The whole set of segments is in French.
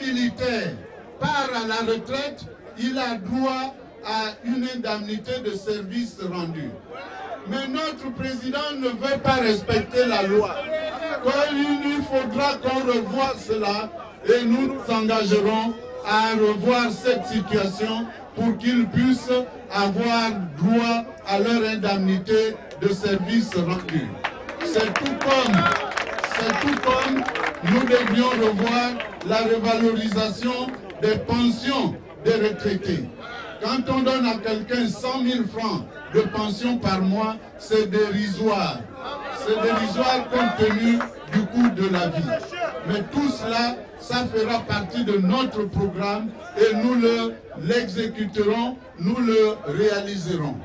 militaire part à la retraite, il a droit à une indemnité de service rendu. Mais notre président ne veut pas respecter la loi. Il faudra qu'on revoie cela et nous nous engagerons à revoir cette situation pour qu'ils puissent avoir droit à leur indemnité de service rendu. C'est tout comme nous devions revoir la revalorisation des pensions des retraités. Quand on donne à quelqu'un 100 000 francs de pension par mois, c'est dérisoire. C'est dérisoire compte tenu du coût de la vie. Mais tout cela, ça fera partie de notre programme et nous l'exécuterons, nous le réaliserons.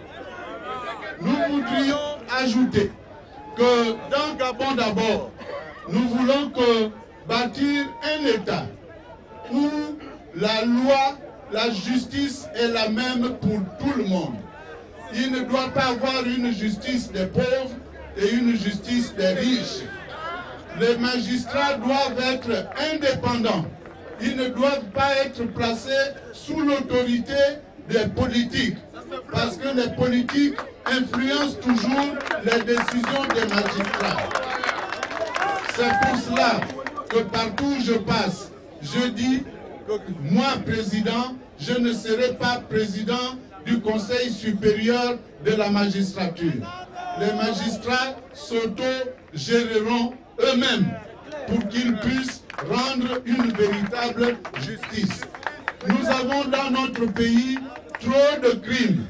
Nous voudrions ajouter que dans Gabon d'abord, nous voulons bâtir un État où la loi, la justice est la même pour tout le monde. Il ne doit pas avoir une justice des pauvres et une justice des riches. Les magistrats doivent être indépendants. Ils ne doivent pas être placés sous l'autorité des politiques. Parce que les politiques influencent toujours les décisions des magistrats. C'est pour cela que partout où je passe, je dis que moi, président, je ne serai pas président du Conseil supérieur de la magistrature. Les magistrats s'auto-géreront eux-mêmes pour qu'ils puissent rendre une véritable justice. Nous avons dans notre pays trop de crimes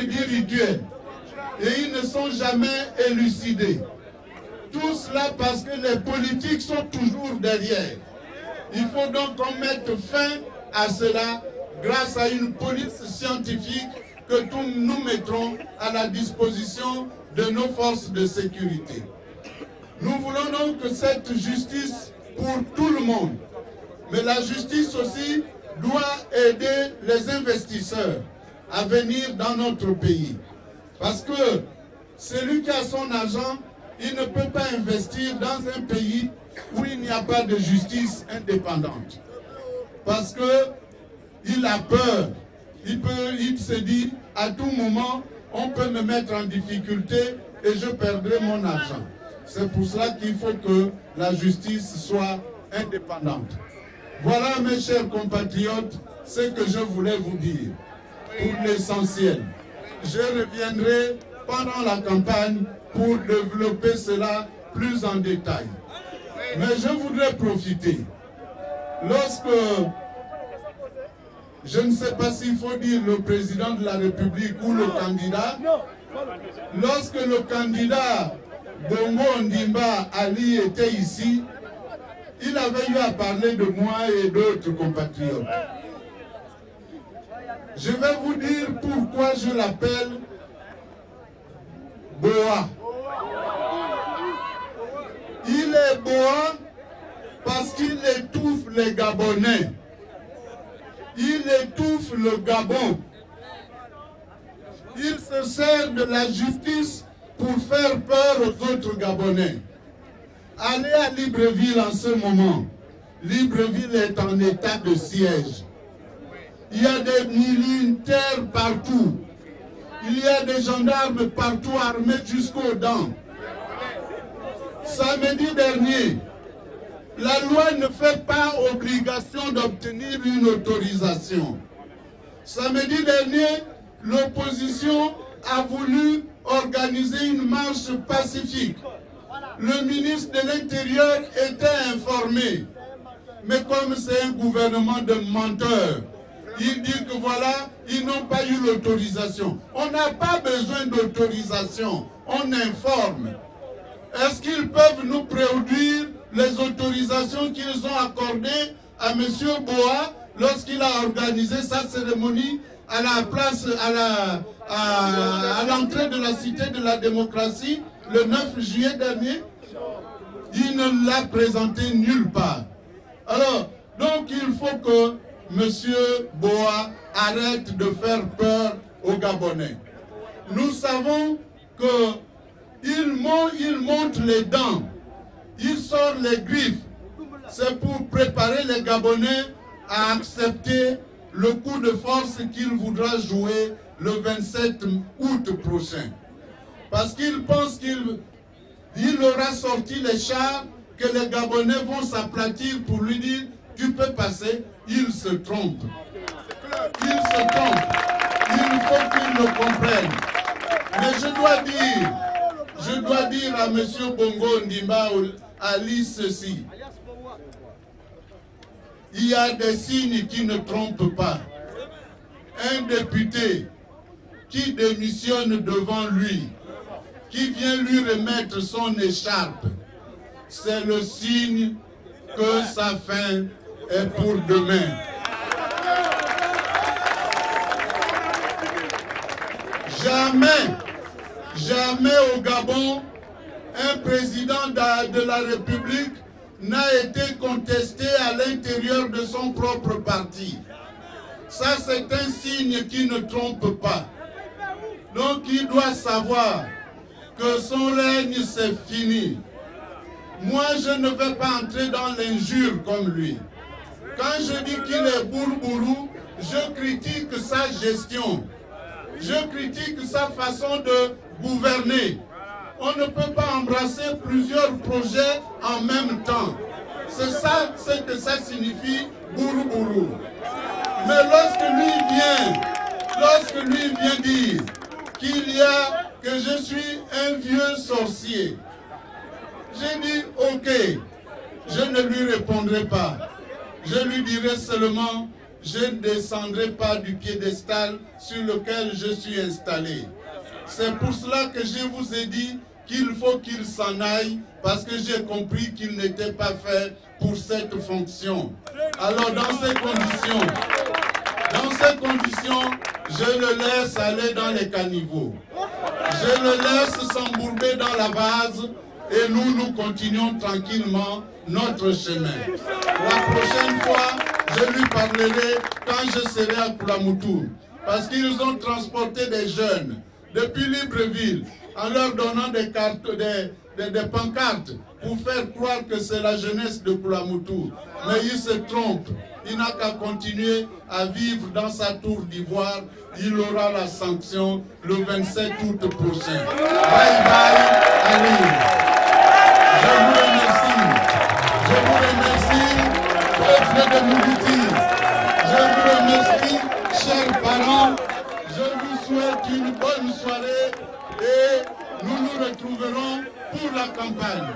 dits rituels, et ils ne sont jamais élucidés. Tout cela parce que les politiques sont toujours derrière. Il faut donc qu'on mette fin à cela grâce à une police scientifique que nous mettrons à la disposition de nos forces de sécurité. Nous voulons donc cette justice pour tout le monde. Mais la justice aussi doit aider les investisseurs à venir dans notre pays. Parce que celui qui a son argent, il ne peut pas investir dans un pays où il n'y a pas de justice indépendante. Parce qu'il a peur. Il se dit, à tout moment, on peut me mettre en difficulté et je perdrai mon argent. C'est pour cela qu'il faut que la justice soit indépendante. Voilà, mes chers compatriotes, ce que je voulais vous dire pour l'essentiel. Je reviendrai pendant la campagne pour développer cela plus en détail. Mais je voudrais profiter. Lorsque, je ne sais pas s'il faut dire le président de la République ou le candidat, lorsque le candidat Bongo Ondimba Ali était ici, il avait eu à parler de moi et d'autres compatriotes. Je vais vous dire pourquoi je l'appelle Boa. Il est Boa parce qu'il étouffe les Gabonais. Il étouffe le Gabon. Il se sert de la justice pour faire peur aux autres Gabonais. Allez à Libreville en ce moment. Libreville est en état de siège. Il y a des militaires partout. Il y a des gendarmes partout armés jusqu'aux dents. Samedi dernier, la loi ne fait pas obligation d'obtenir une autorisation. Samedi dernier, l'opposition a voulu organiser une marche pacifique. Le ministre de l'Intérieur était informé. Mais comme c'est un gouvernement de menteurs, il dit que voilà, ils n'ont pas eu l'autorisation. On n'a pas besoin d'autorisation, on informe. Est-ce qu'ils peuvent nous produire les autorisations qu'ils ont accordées à M. Boa lorsqu'il a organisé sa cérémonie à la place, à l'entrée de la Cité de la Démocratie le 9 juillet dernier? Il ne l'a présenté nulle part. Alors, donc il faut que M. Boa arrête de faire peur aux Gabonais. Nous savons qu'il monte les dents, il sort les griffes c'est pour préparer les Gabonais à accepter le coup de force qu'il voudra jouer le 27 août prochain. Parce qu'il pense qu'il aura sorti les chars, que les Gabonais vont s'aplatir pour lui dire « tu peux passer », il se trompe. Il se trompe. Il faut qu'il le comprenne. Mais je dois dire à M. Bongo Ndimba Ali ceci. Il y a des signes qui ne trompent pas. Un député qui démissionne devant lui, qui vient lui remettre son écharpe, c'est le signe que sa fin est pour demain. Jamais au Gabon, un président de la République n'a été contesté à l'intérieur de son propre parti. Ça, c'est un signe qui ne trompe pas. Donc, il doit savoir que son règne, c'est fini. Moi, je ne vais pas entrer dans l'injure comme lui. Quand je dis qu'il est bourbourou, je critique sa gestion. Je critique sa façon de gouverner. On ne peut pas embrasser plusieurs projets en même temps. C'est ça ce que ça signifie, bourbourou. Mais lorsque lui vient dire que je suis un vieux sorcier, j'ai dit ok, je ne lui répondrai pas. Je lui dirai seulement, je ne descendrai pas du piédestal sur lequel je suis installé. C'est pour cela que je vous ai dit qu'il faut qu'il s'en aille, parce que j'ai compris qu'il n'était pas fait pour cette fonction. Alors dans ces conditions, je le laisse aller dans les caniveaux. Je le laisse s'embourber dans la vase et nous continuons tranquillement notre chemin. La prochaine fois, je lui parlerai quand je serai à Koulamoutou. Parce qu'ils ont transporté des jeunes depuis Libreville en leur donnant des pancartes pour faire croire que c'est la jeunesse de Koulamoutou. Mais il se trompe. Il n'a qu'à continuer à vivre dans sa tour d'ivoire. Il aura la sanction le 27 août prochain. Bye bye, Ali. Je vous remercie. Je vous remercie, peuple de Moulouti. Je vous remercie, chers parents. Je vous souhaite une bonne soirée et nous nous retrouverons pour la campagne.